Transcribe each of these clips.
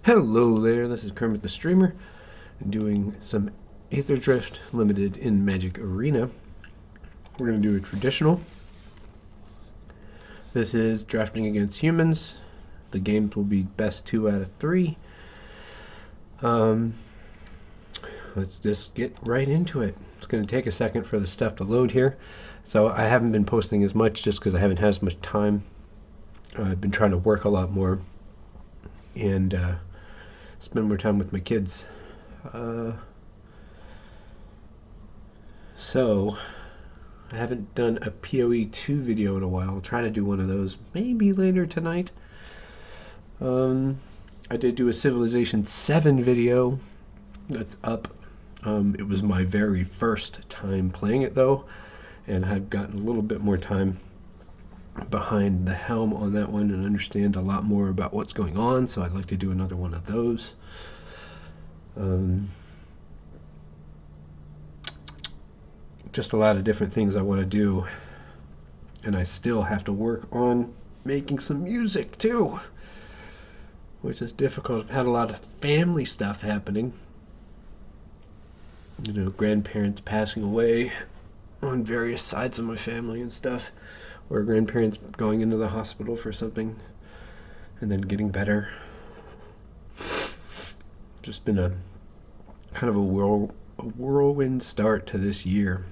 Hello there, this is Kermit the Streamer, doing some Aetherdrift Limited in Magic Arena. We're going to do a traditional. This is drafting against humans. The games will be best 2 out of 3. Let's just get right into it. It's going to take a second for the stuff to load here. So I haven't been posting as much just because I haven't had as much time. I've been trying to work a lot more and spend more time with my kids. So I haven't done a PoE 2 video in a while. I'll try to do one of those maybe later tonight. I did do a Civilization 7 video that's up. It was my very first time playing it though, and I've gotten a little bit more time behind the helm on that one and understand a lot more about what's going on, so I'd like to do another one of those. Just a lot of different things I want to do, and I still have to work on making some music too, which is difficult. I've had a lot of family stuff happening, grandparents passing away on various sides of my family and stuff, or grandparents going into the hospital for something and then getting better. Just been a kind of a whirlwind start to this year.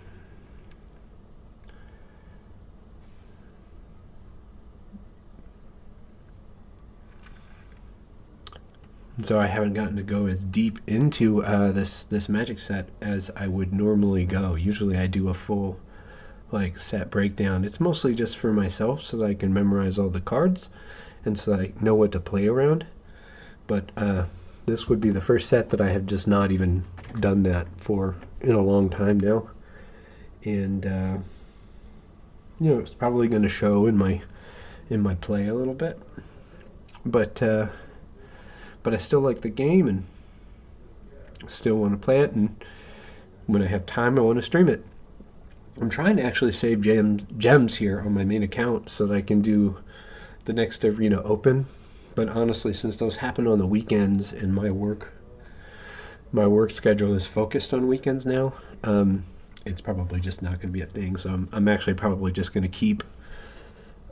And so I haven't gotten to go as deep into this magic set as I would normally go. Usually I do a full set breakdown. It's mostly just for myself so that I can memorize all the cards and so that I know what to play around. But this would be the first set that I have just not even done that for in a long time now. And it's probably going to show in my play a little bit. But I still like the game and still want to play it, and when I have time I want to stream it. I'm trying to actually save gems here on my main account so that I can do the next arena open, but honestly, since those happen on the weekends and my work schedule is focused on weekends now, it's probably just not going to be a thing. So I'm actually probably just going to keep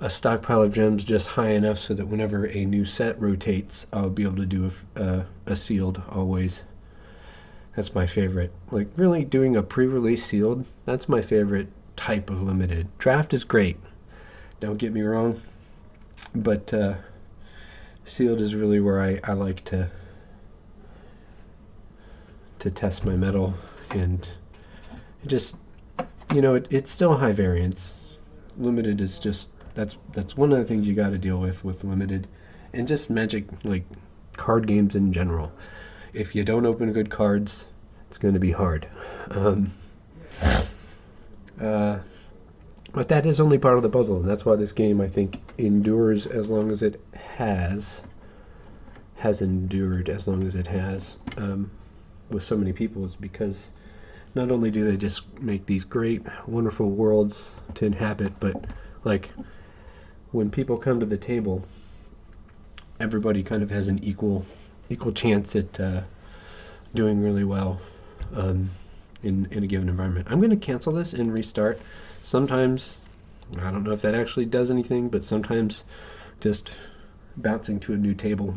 a stockpile of gems just high enough so that whenever a new set rotates, I'll be able to do a sealed always. That's my favorite. Really doing a pre-release sealed, that's my favorite type of limited. Draft is great, don't get me wrong, but sealed is really where I like to test my mettle, and it just, it's still high variance. Limited is just, that's one of the things you got to deal with limited, and just Magic, card games in general. If you don't open good cards, it's going to be hard. But that is only part of the puzzle, and that's why this game, I think, endures as long as it has endured as long as it has with so many people. Is because not only do they just make these great, wonderful worlds to inhabit, but when people come to the table, everybody kind of has an equal chance at doing really well in a given environment. I'm going to cancel this and restart. Sometimes, I don't know if that actually does anything, but sometimes just bouncing to a new table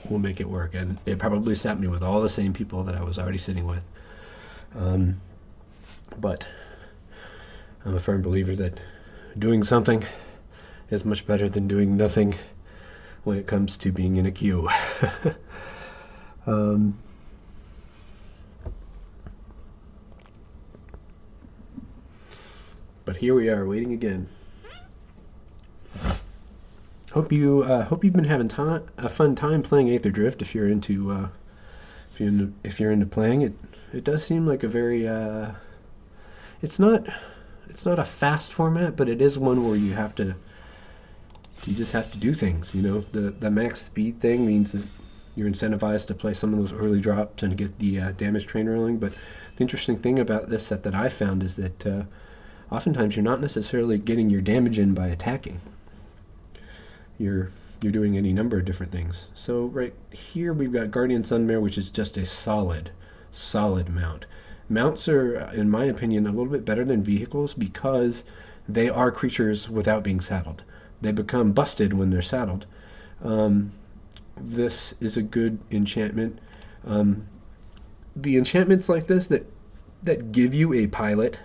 will make it work. And it probably sat me with all the same people that I was already sitting with. But I'm a firm believer that doing something is much better than doing nothing when it comes to being in a queue. But here we are, waiting again. Hope you've been having a fun time playing Aetherdrift. If you're into playing it, it does seem like a very it's not a fast format, but it is one where you just have to do things. The max speed thing means that you're incentivized to play some of those early drops and get the damage train rolling. But the interesting thing about this set that I found is that oftentimes you're not necessarily getting your damage in by attacking. You're you're doing any number of different things. So right here we've got Guardian Sunmare, which is just a solid mount. Mounts are, in my opinion, a little bit better than vehicles because they are creatures without being saddled. They become busted when they're saddled. This is a good enchantment. The enchantments like this that give you a pilot,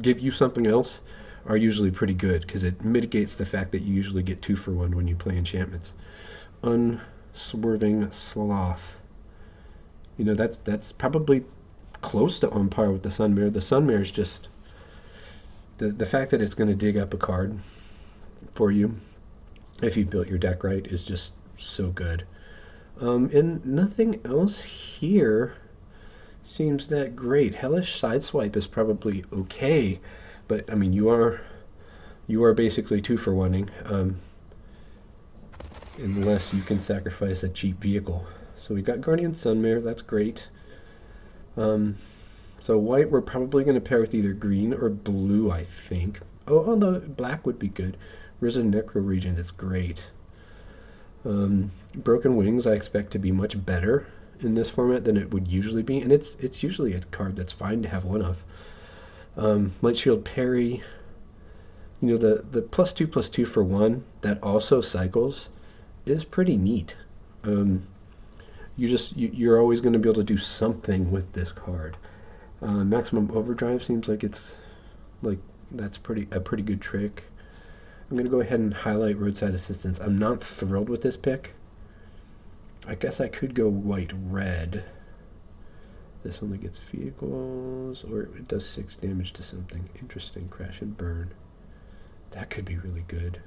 give you something else, are usually pretty good because it mitigates the fact that you usually get 2 for 1 when you play enchantments. Unswerving Sloth. You know, that's probably close to on par with the Sunmare. The Sunmare is just the fact that it's going to dig up a card for you if you've built your deck right is just so good. And nothing else here seems that great. Hellish Sideswipe is probably okay, but I mean you are basically 2 for 1ing, unless you can sacrifice a cheap vehicle. So we got Guardian Sunmare, that's great. So white we're probably going to pair with either green or blue, I think. Oh, no, black would be good. Risen Necro Regent, it's great. Broken Wings I expect to be much better in this format than it would usually be, and it's usually a card that's fine to have one of. Light Shield Parry, you know, the +2/+2 for 1 that also cycles is pretty neat. You're always going to be able to do something with this card. Maximum Overdrive seems like that's a pretty good trick. I'm going to go ahead and highlight Roadside Assistance. I'm not thrilled with this pick. I guess I could go white-red. This only gets vehicles, or it does 6 damage to something. Interesting. Crash and Burn. That could be really good.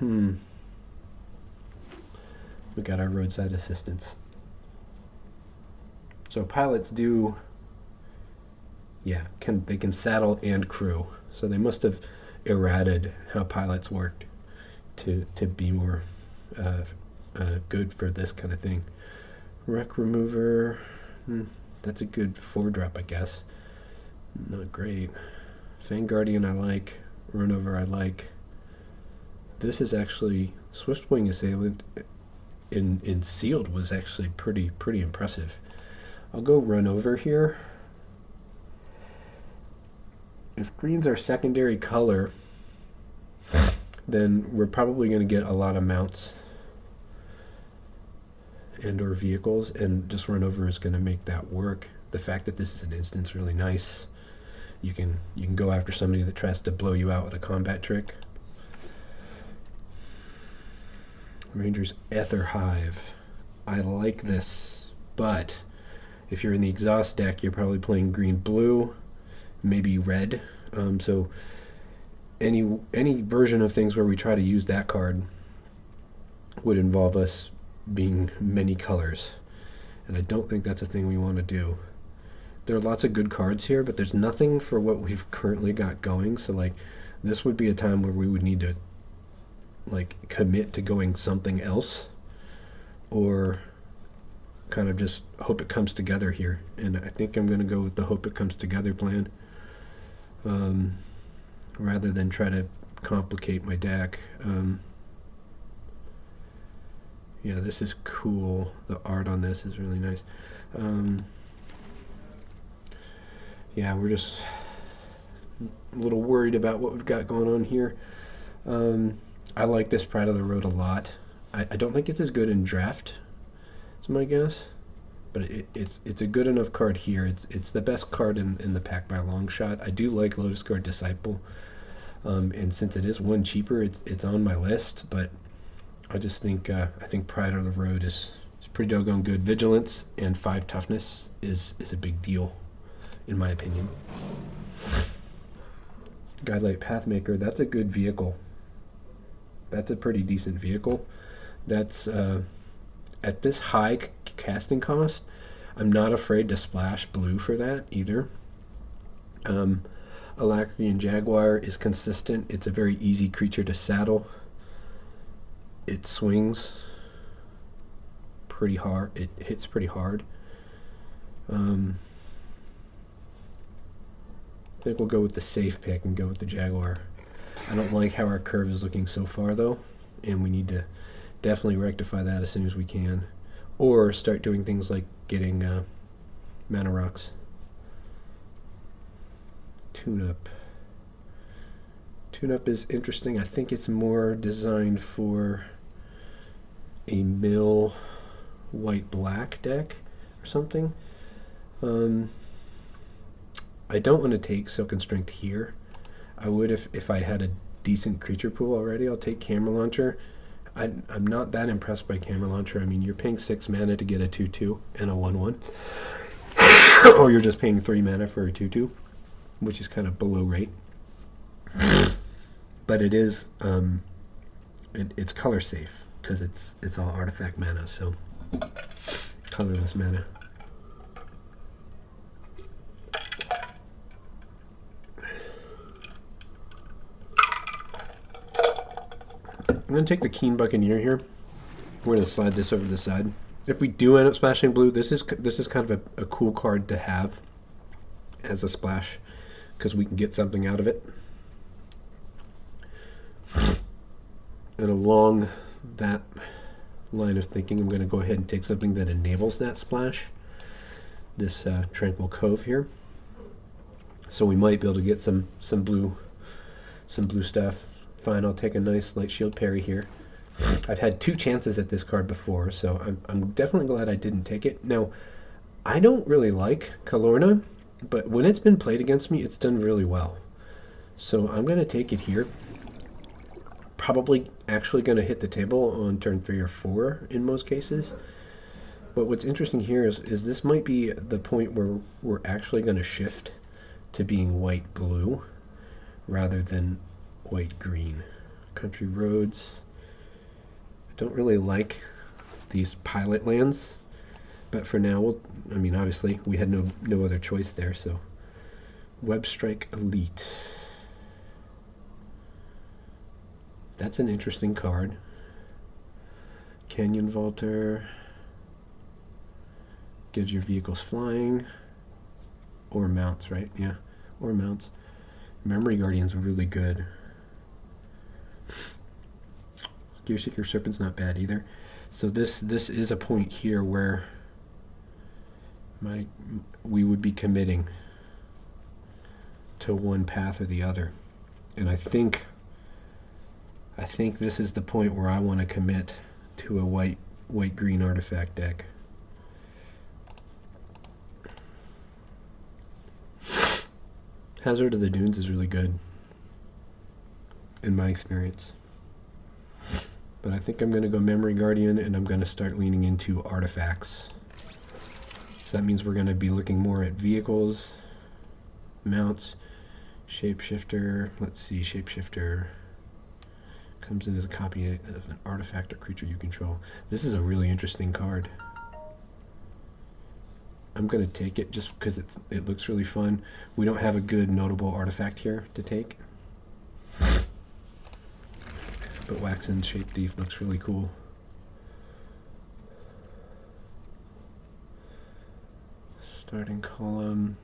We got our Roadside Assistance. So pilots do, yeah, they can saddle and crew. So they must have errated how pilots worked to be more good for this kind of thing. Wreck Remover, that's a good 4-drop, I guess. Not great. Fang Guardian I like. Runover I like. This is actually Swiftwing Assailant in sealed was actually pretty impressive. I'll go Runover here. If green's our secondary color, then we're probably going to get a lot of mounts and or vehicles, and just Runover is going to make that work. The fact that this is an instant is really nice. You can go after somebody that tries to blow you out with a combat trick. Ranger's Ether Hive. I like this, but if you're in the exhaust deck, you're probably playing green-blue, maybe red. So any version of things where we try to use that card would involve us being many colors, and I don't think that's a thing we want to do. There are lots of good cards here, but there's nothing for what we've currently got going. So like, this would be a time where we would need to like commit to going something else, or kind of just hope it comes together here. And I think I'm going to go with the hope it comes together plan, rather than try to complicate my deck. Yeah, this is cool. The art on this is really nice. Yeah, we're just a little worried about what we've got going on here. I like this Pride of the Road a lot. I don't think it's as good in draft, is my guess, but it's a good enough card here. It's the best card in the pack by a long shot. I do like Lotus Guard Disciple, and since it is one cheaper, it's on my list. But I just think I think Pride of the Road is pretty doggone good. Vigilance and 5 toughness is a big deal, in my opinion. Guidelight Pathmaker, that's a good vehicle. That's a pretty decent vehicle. That's at this high casting cost, I'm not afraid to splash blue for that either. Alacrian Jaguar is consistent. It's a very easy creature to saddle. It swings pretty hard. It hits pretty hard. think we'll go with the safe pick and go with the Jaguar. I don't like how our curve is looking so far, though, and we need to definitely rectify that as soon as we can. Or start doing things like getting mana rocks. Tune-up. Tune-up is interesting. I think it's more designed for a mill white-black deck or something. I don't want to take Silken Strength here. I would if I had a decent creature pool already. I'll take Camera Launcher. I'm not that impressed by Camera Launcher. I mean, you're paying 6 mana to get a 2/2 and a 1/1. Or you're just paying 3 mana for a 2/2, which is kind of below rate. But it is, it's color safe, because it's all artifact mana, so colorless mana. I'm going to take the Keen Buccaneer here. We're going to slide this over to the side. If we do end up splashing blue, this is kind of a cool card to have as a splash, because we can get something out of it. And along that line of thinking, I'm going to go ahead and take something that enables that splash. This Tranquil Cove here. So we might be able to get some blue stuff. Fine, I'll take a nice Light Shield Parry here. I've had 2 chances at this card before, so I'm definitely glad I didn't take it. Now, I don't really like Kalorna, but when it's been played against me, it's done really well. So I'm going to take it here. Probably actually going to hit the table on turn 3 or 4 in most cases. But what's interesting here is this might be the point where we're actually going to shift to being white-blue rather than white-green. Country Roads. I don't really like these pilot lands, but for now, I mean, obviously, we had no other choice there, so. Web Strike Elite. That's an interesting card. Canyon Vaulter. Gives your vehicles flying. Or mounts, right? Yeah, or mounts. Memory Guardian's really good. Gearseeker Serpent's not bad either. So this is a point here where we would be committing to one path or the other. And I think this is the point where I want to commit to a white-green artifact deck. Hazard of the Dunes is really good, in my experience. But I think I'm going to go Memory Guardian, and I'm going to start leaning into artifacts. So that means we're going to be looking more at vehicles, mounts, Shapeshifter. Let's see, Shapeshifter comes in as a copy of an artifact or creature you control. This is a really interesting card. I'm going to take it just because it looks really fun. We don't have a good notable artifact here to take. But Waxen Shape Thief looks really cool. Starting column.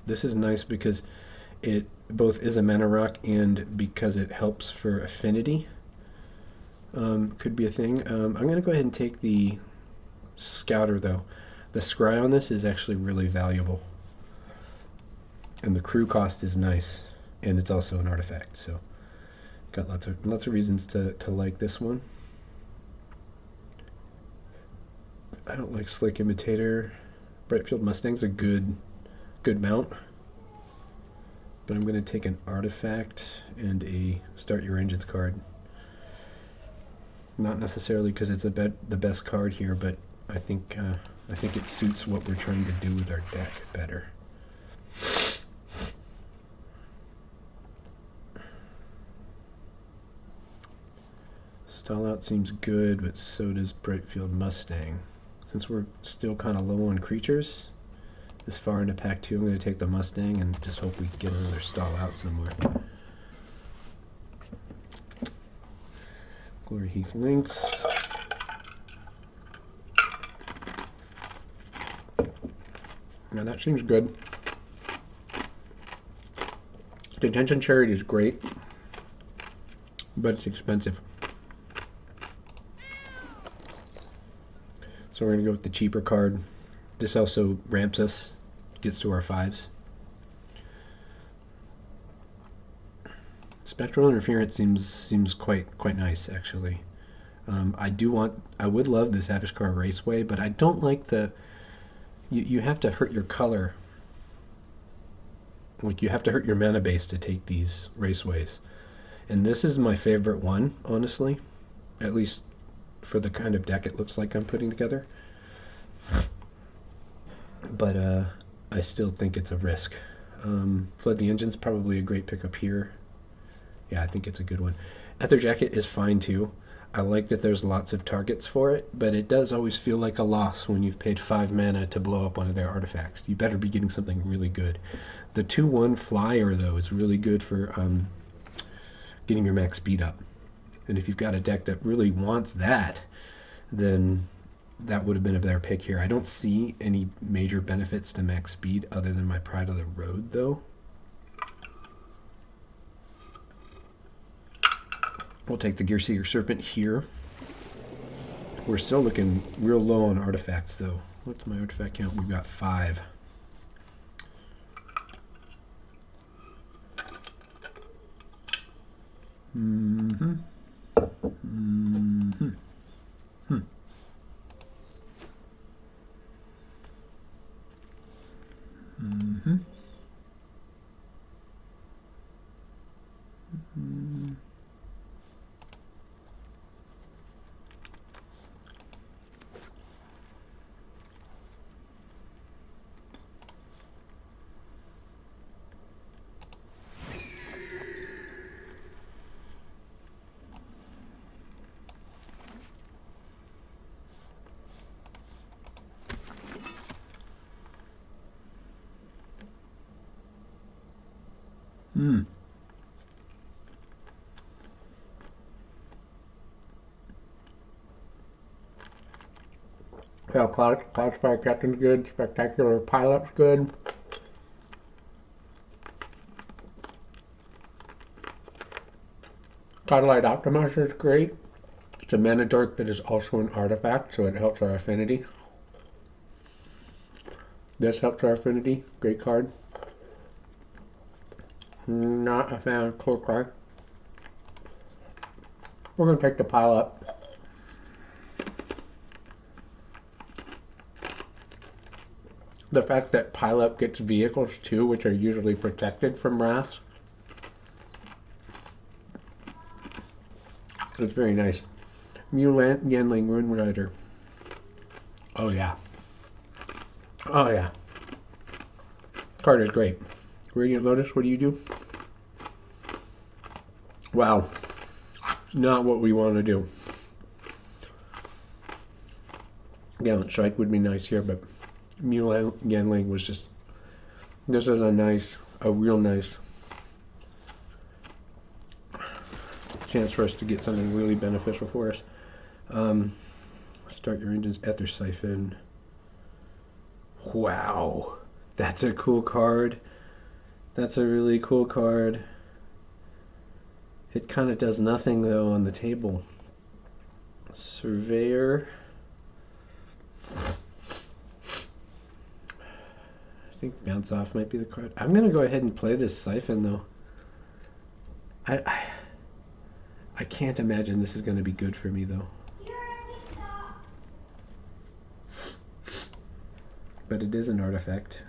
This is nice because it both is a mana rock and because it helps for affinity. Could be a thing. I'm going to go ahead and take the Scouter though. The scry on this is actually really valuable. And the crew cost is nice. And it's also an artifact, so got lots of reasons to like this one. I don't like Slick Imitator. Brightfield Mustang's a good mount. But I'm going to take an artifact and a Start Your Engines card. Not necessarily because it's the best card here, but I think it suits what we're trying to do with our deck better. Stall Out seems good, but so does Brightfield Mustang. Since we're still kind of low on creatures, this far into pack 2, I'm going to take the Mustang and just hope we get another Stall Out somewhere. Glory Heath Lynx. Now that seems good. Detention Chariot is great, but it's expensive. So we're going to go with the cheaper card. This also ramps us, gets to our 5s. Spectral Interference seems quite nice, actually. I would love this Avishkar Raceway, but I don't like the. You have to hurt your color. Like, you have to hurt your mana base to take these raceways. And this is my favorite one, honestly. At least for the kind of deck it looks like I'm putting together. But I still think it's a risk. Flood the Engine's probably a great pickup here. Yeah, I think it's a good one. Ether Jacket is fine too. I like that there's lots of targets for it, but it does always feel like a loss when you've paid 5 mana to blow up one of their artifacts. You better be getting something really good. The 2/1 flyer, though, is really good for getting your max speed up. And if you've got a deck that really wants that, then that would have been a better pick here. I don't see any major benefits to max speed other than my Pride of the Road, though. We'll take the Gearseeker Serpent here. We're still looking real low on artifacts, though. What's my artifact count? We've got 5. Mm-hmm. Mm-hmm. Hmm. Mm-hmm. Mm-hmm. Hmm. Yeah, Cloud Spy Captain's good. Spectacular Pilot's good. Cloudlight Optimizer is great. It's a mana dork that is also an artifact, so it helps our affinity. This helps our affinity. Great card. Not a fan of Cloak Cry. We're going to take the pile up. The fact that pile up gets vehicles too, which are usually protected from wraths, it's very nice. Mulan Yanling Rune Rider. Oh yeah. Oh yeah. Card is great. Radiant Lotus, what do you do? Wow. Not what we want to do. Gallant Strike would be nice here, but Mulan Yanling was just. This is a real nice chance for us to get something really beneficial for us. Start your engines, Ether Siphon. Wow, that's a cool card. That's a really cool card. It kind of does nothing though on the table. Surveyor. I think Bounce Off might be the card. I'm gonna go ahead and play this Siphon though. I can't imagine this is gonna be good for me though. But it is an artifact.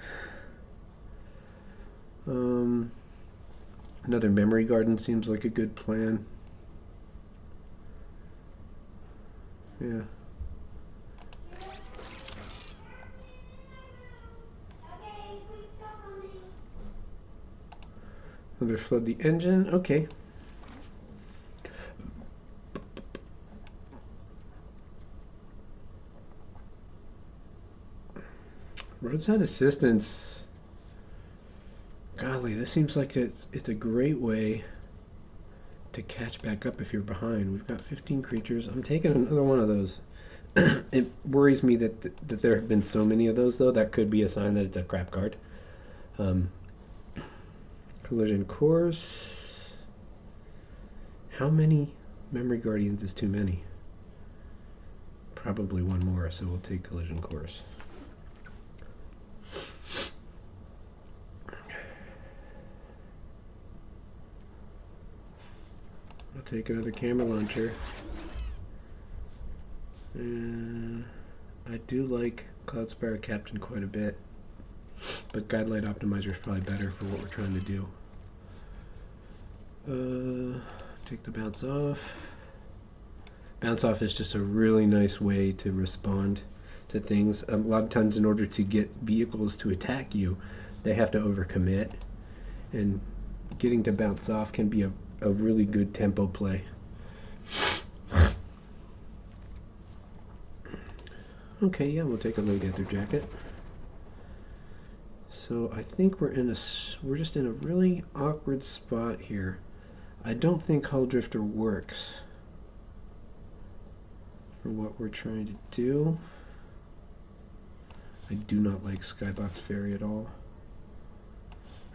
Another Memory Garden seems like a good plan. Yeah. Another Flood the Engine. Okay. Roadside Assistance. Golly, this seems like it's a great way to catch back up if you're behind. We've got 15 creatures. I'm taking another one of those. It worries me that there have been so many of those, though. That could be a sign that it's a crap card. Because Collision Course. How many Memory Guardians is too many? Probably one more, so we'll take Collision Course. I'll take another camera launcher. I do like Cloudspire Captain quite a bit, but Guidelight Optimizer is probably better for what we're trying to do. Take the bounce off. Bounce off is just a really nice way to respond to things. A lot of times in order to get vehicles to attack you, they have to overcommit, and getting to bounce off can be a really good tempo play. Okay, yeah, we'll take a Third Aether jacket. So I think we're just in a really awkward spot here. I don't think Hull Drifter works for what we're trying to do. I do not like Skybox Ferry at all.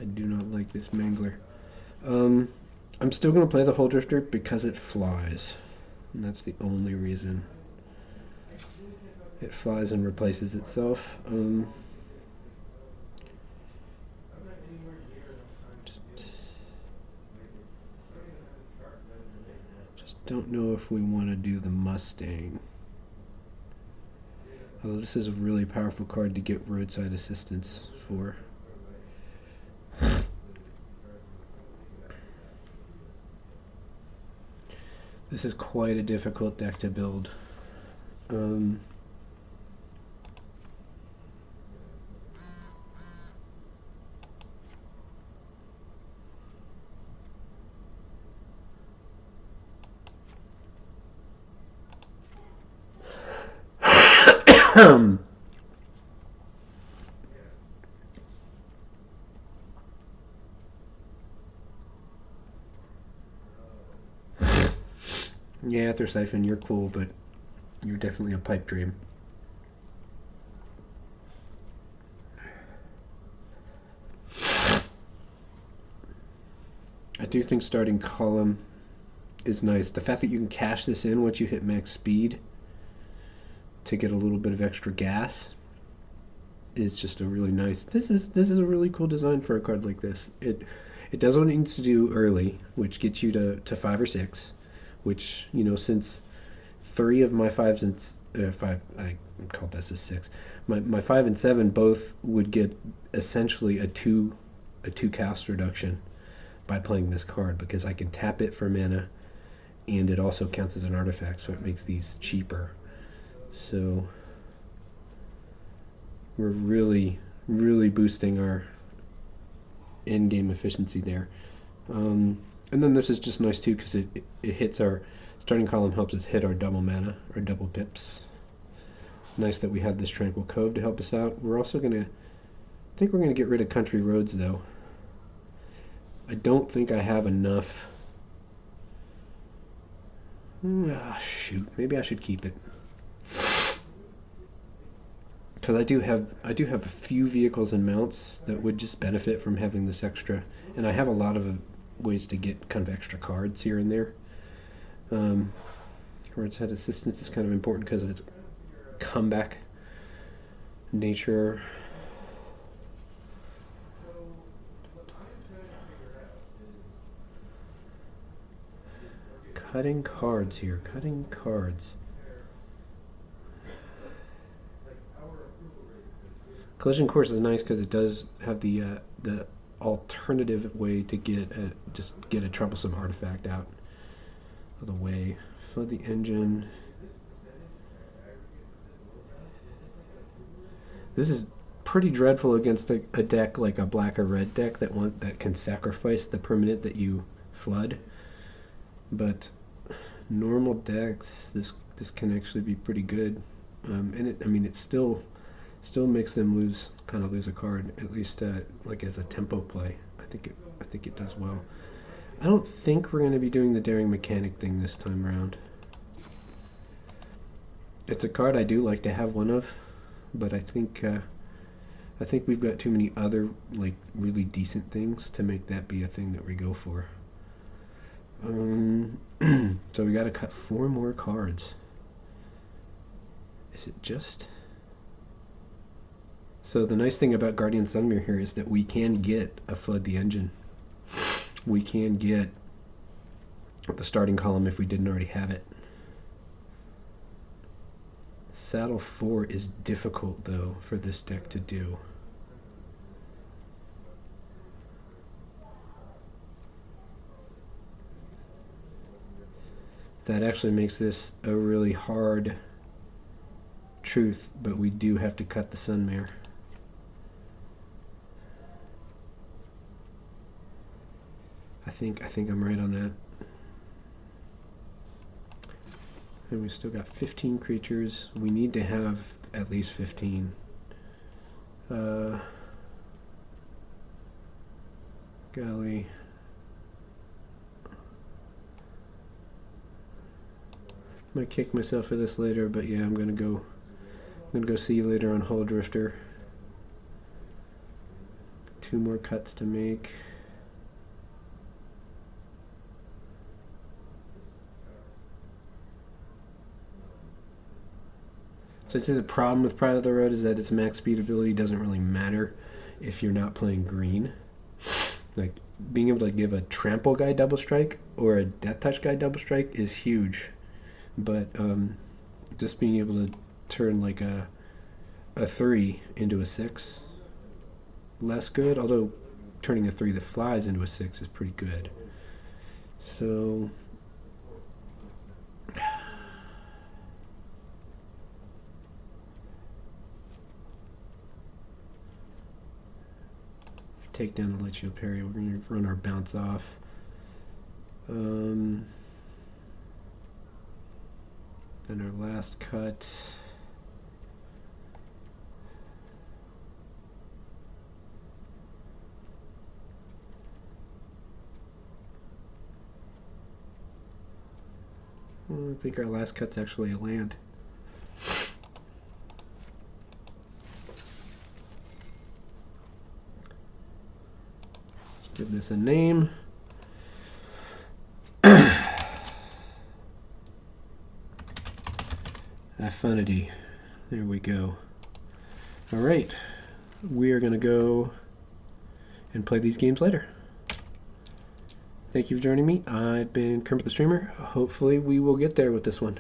I do not like this Mangler. I'm still going to play the Hull Drifter because it flies. And that's the only reason. It flies and replaces itself. Just don't know if we want to do the Mustang. Although this is a really powerful card to get roadside assistance for. This is quite a difficult deck to build. Yeah, Aether Siphon, you're cool, but you're definitely a pipe dream. I do think starting column is nice. The fact that you can cash this in once you hit max speed to get a little bit of extra gas is just a really nice. This is a really cool design for a card like this. It does what it needs to do early, which gets you to 5 or 6. Which, you know, since 3 of my 5s and 5, I called this a 6. My 5 and 7 both would get essentially a 2 cast reduction by playing this card, because I can tap it for mana, and it also counts as an artifact, so it makes these cheaper. So we're really boosting our end game efficiency there. And then this is just nice too, because it hits our starting column, helps us hit our double mana or double pips. Nice that we have this Tranquil Cove to help us out. We're also gonna, I think we're gonna get rid of Country Roads though. I don't think I have enough. Shoot, maybe I should keep it, because I do have a few vehicles and mounts that would just benefit from having this extra, and I have a lot of ways to get kind of extra cards here and there. Roadside assistance is kind of important because of its comeback nature. Cutting cards here, cutting cards. Collision Course is nice because it does have the alternative way to get a troublesome artifact out of the way. Flood the engine. This is pretty dreadful against a deck like a black or red deck that can sacrifice the permanent that you flood. But normal decks, this can actually be pretty good, and it still makes them lose a card, at least like as a tempo play. I think it does well. I don't think we're going to be doing the Daring Mechanic thing this time around. It's a card I do like to have one of, but I think I think we've got too many other like really decent things to make that be a thing that we go for. So we got to cut 4 more cards. Is it just? So the nice thing about Guardian Sunmere here is that we can get a Flood the Engine. We can get the starting column if we didn't already have it. Saddle 4 is difficult though for this deck to do. That actually makes this a really hard truth, but we do have to cut the Sunmare. I think I'm right on that. And we still got 15 creatures. We need to have at least 15. Golly. Might kick myself for this later, but yeah, I'm gonna go see you later on Hull Drifter. 2 more cuts to make. So I'd say the problem with Pride of the Road is that its max speed ability doesn't really matter if you're not playing green. Like, being able to give a Trample guy double strike or a Death Touch guy double strike is huge. But just being able to turn like a 3 into a 6, less good, although turning a 3 that flies into a 6 is pretty good. So take down the Light Shield Parry. We're going to run our bounce off. Then our last cut. I think our last cut's actually a land. Let's give this a name. Affinity. There we go. All right. We are going to go and play these games later. Thank you for joining me. I've been Kermit the Streamer. Hopefully we will get there with this one.